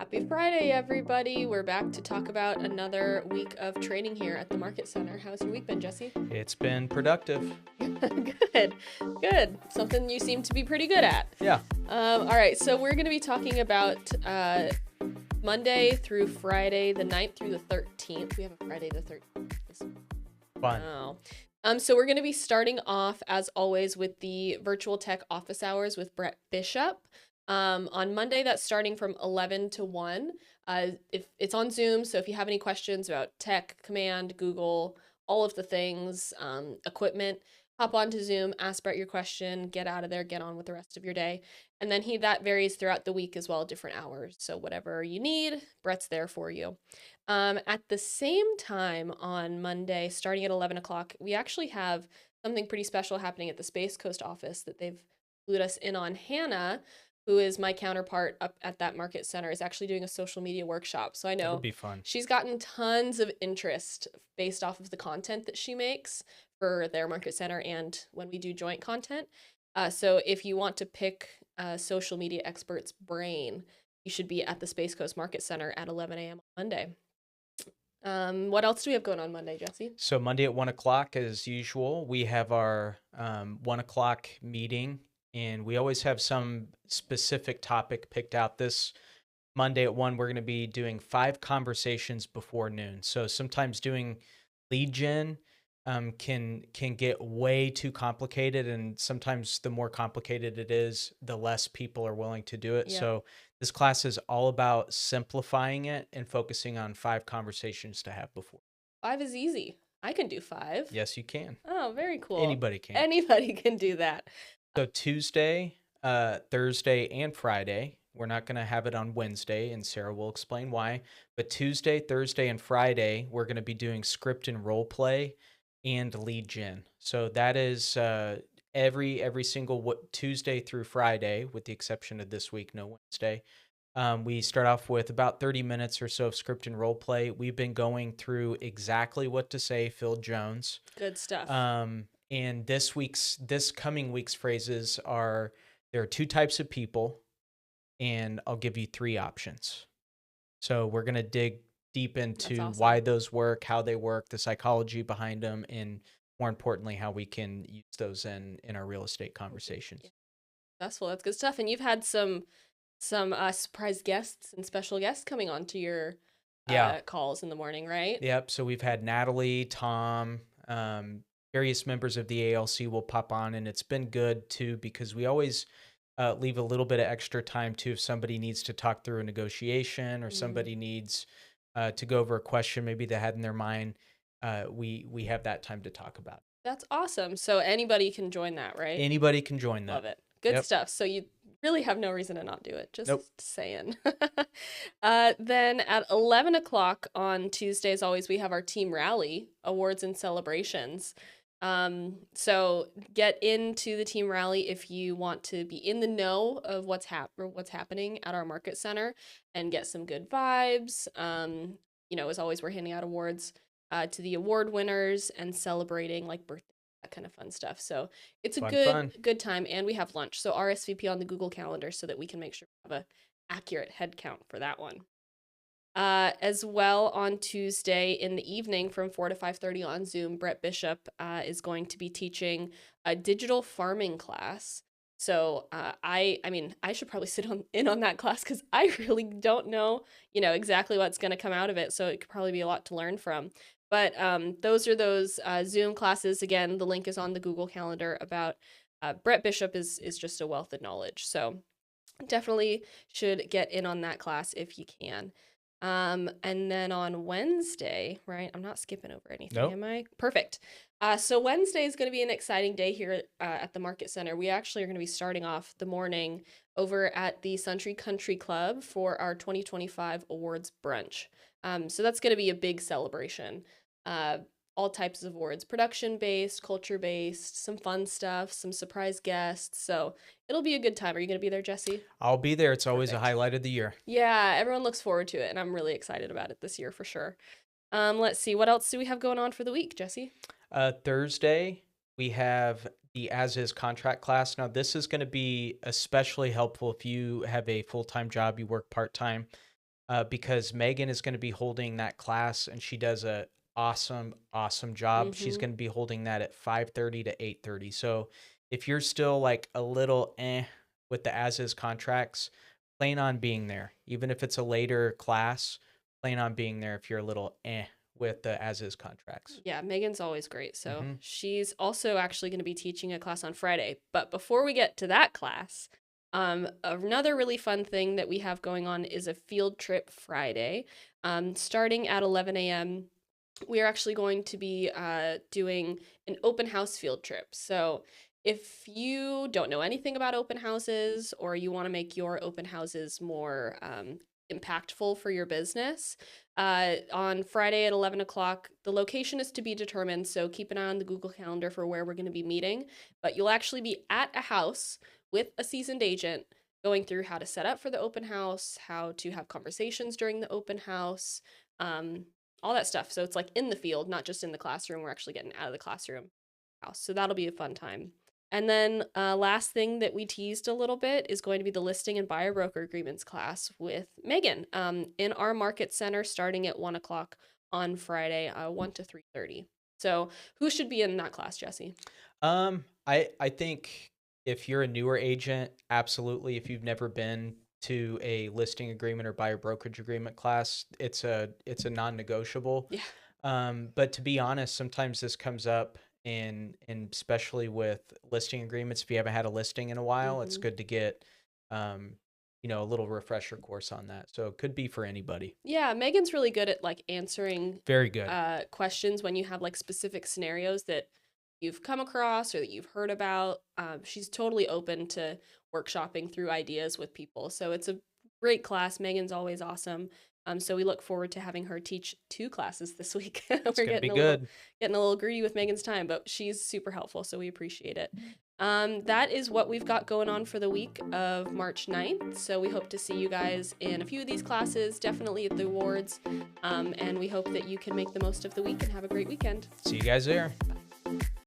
Happy Friday, everybody. We're back to talk about another week of training here at the Market Center. How's your week been, Jesse? It's been productive. Good, good. Something you seem to be pretty good at. Yeah. All right, so we're going to be talking about Monday through Friday, the 9th through the 13th. We have a Friday the 13th. Fun. Oh. So we're going to be starting off, as always, with the virtual tech office hours with Brett Bishop. On Monday, that's starting from 11 to 1. If it's on Zoom, so if you have any questions about tech, command, Google, all of the things, equipment, hop onto Zoom, ask Brett your question, get out of there, get on with the rest of your day. And then that varies throughout the week as well, different hours. So whatever you need, Brett's there for you. At the same time on Monday, starting at 11 o'clock, we actually have something pretty special happening at the Space Coast office that they've glued us in on. Hannah, who is my counterpart up at that Market Center, is actually doing a social media workshop. So I know That'll be fun. she's gotten tons of interest based off of the content that she makes for their Market Center and when we do joint content. So if you want to pick a social media expert's brain, you should be at the Space Coast Market Center at 11 a.m. on Monday. What else do we have going on Monday, Jesse? So Monday at 1 o'clock, as usual, we have our 1 o'clock meeting, and we always have some specific topic picked out. This Monday at 1, we're going to be doing 5 conversations before noon. So sometimes doing lead gen can get way too complicated, and sometimes the more complicated it is, the less people are willing to do it. Yeah. So this class is all about simplifying it and focusing on 5 conversations to have before. 5 is easy. I can do 5. Yes, you can. Oh, very cool. Anybody can. Anybody can do that. So Tuesday, Thursday, and Friday. We're not going to have it on Wednesday, and Sarah will explain why. But Tuesday, Thursday, and Friday, we're going to be doing script and role play and lead gen. So that is every single Tuesday through Friday, with the exception of this week, no Wednesday. We start off with about 30 minutes or so of script and role play. We've been going through exactly what to say, Phil Jones. Good stuff. And this coming week's phrases are, there are 2 types of people, and I'll give you 3 options. So we're going to dig deep into awesome. why those work, how they work, the psychology behind them, and more importantly, how we can use those in our real estate conversations. Successful. That's good stuff. And you've had some surprise guests and special guests coming on to your calls in the morning, right? Yep. So we've had Natalie, Tom, various members of the ALC will pop on, and it's been good too, because we always leave a little bit of extra time too if somebody needs to talk through a negotiation or somebody needs to go over a question maybe they had in their mind. We have that time to talk about it. That's awesome. So anybody can join that, right? Anybody can join that. Love it. Good stuff. So you really have no reason to not do it. Just saying. Then at 11 o'clock on Tuesday, as always, we have our team rally, awards and celebrations. So get into the team rally if you want to be in the know of what's happening at our Market Center and get some good vibes. As always, we're handing out awards to the award winners and celebrating like birthday, that kind of fun stuff. So it's a good time, and we have lunch. So RSVP on the Google Calendar so that we can make sure we have an accurate head count for that one. As well, on Tuesday in the evening from 4 to 5:30 on Zoom, Brett Bishop is going to be teaching a digital farming class. So I should probably sit in on that class because I really don't know, exactly what's going to come out of it. So it could probably be a lot to learn from. But those are those Zoom classes. Again, the link is on the Google Calendar. About Brett Bishop is just a wealth of knowledge. So definitely should get in on that class if you can. And then on Wednesday, right? I'm not skipping over anything, am I? Perfect. So Wednesday is going to be an exciting day here at the Market Center. We actually are going to be starting off the morning over at the Century Country Club for our 2025 awards brunch. So that's going to be a big celebration. All types of awards, production-based, culture-based, some fun stuff, some surprise guests. So it'll be a good time. Are you going to be there, Jesse? I'll be there. It's always a highlight of the year. Yeah, everyone looks forward to it, and I'm really excited about it this year for sure. Let's see. What else do we have going on for the week, Jesse? Thursday, we have the as-is contract class. Now, this is going to be especially helpful if you have a full-time job, you work part-time. because Megan is going to be holding that class, and she does a awesome job. She's going to be holding that at 5:30 to 8:30. So if you're still like a little with the as is contracts, plan on being there. Even if it's a later class, plan on being there if you're a little with the as is contracts. Yeah, Megan's always great. So she's also actually going to be teaching a class on Friday. But before we get to that class, another really fun thing that we have going on is a field trip Friday. Starting at 11 a.m., we are actually going to be doing an open house field trip. So if you don't know anything about open houses, or you want to make your open houses more impactful for your business, on Friday at 11 o'clock, the location is to be determined. So keep an eye on the Google Calendar for where we're going to be meeting. But you'll actually be at a house with a seasoned agent going through how to set up for the open house, how to have conversations during the open house, all that stuff. So it's like in the field, not just in the classroom. We're actually getting out of the classroom house. So that'll be a fun time. And then last thing that we teased a little bit is going to be the listing and buyer broker agreements class with Megan in our market center starting at 1 o'clock on Friday, 1 to 3:30. So who should be in that class, Jesse? I think if you're a newer agent, absolutely. If you've never been to a listing agreement or buyer brokerage agreement class, it's a non-negotiable. Yeah. But to be honest, sometimes this comes up and especially with listing agreements. If you haven't had a listing in a while, it's good to get a little refresher course on that. So it could be for anybody. Yeah, Megan's really good at like answering very good questions when you have like specific scenarios that you've come across or that you've heard about. She's totally open to workshopping through ideas with people. So it's a great class. Megan's always awesome. So we look forward to having her teach 2 classes this week. We're getting getting a little greedy with Megan's time, but she's super helpful, so we appreciate it. That is what we've got going on for the week of March 9th. So we hope to see you guys in a few of these classes, definitely at the awards. And we hope that you can make the most of the week and have a great weekend. See you guys there. Bye.